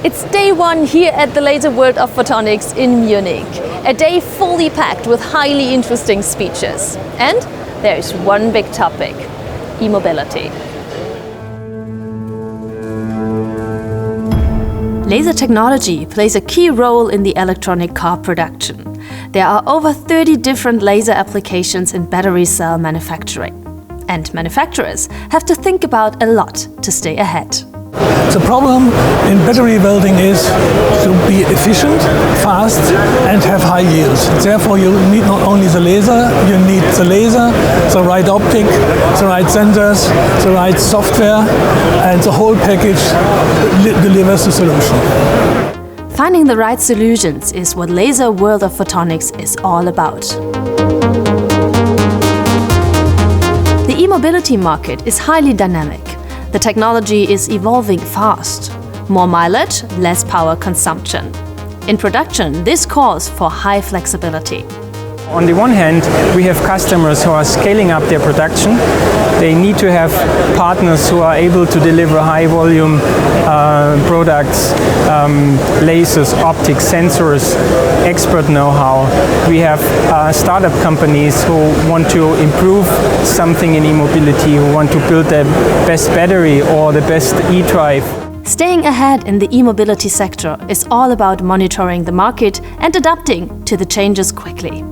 It's day one here at the Laser World of Photonics in Munich. A day fully packed with highly interesting speeches. And there is one big topic: e-mobility. Laser technology plays a key role in the electronic car production. There are over 30 different laser applications in battery cell manufacturing. And manufacturers have to think about a lot to stay ahead. The problem in battery welding is to be efficient, fast and have high yields. Therefore you need not only the laser, you need the laser, the right optic, the right sensors, the right software, and the whole package delivers the solution. Finding the right solutions is what Laser World of Photonics is all about. The e-mobility market is highly dynamic. The technology is evolving fast. More mileage, less power consumption. In production, this calls for high flexibility. On the one hand, we have customers who are scaling up their production. They need to have partners who are able to deliver high volume products, lasers, optics, sensors, expert know-how. We have startup companies who want to improve something in e-mobility, who want to build the best battery or the best e-drive. Staying ahead in the e-mobility sector is all about monitoring the market and adapting to the changes quickly.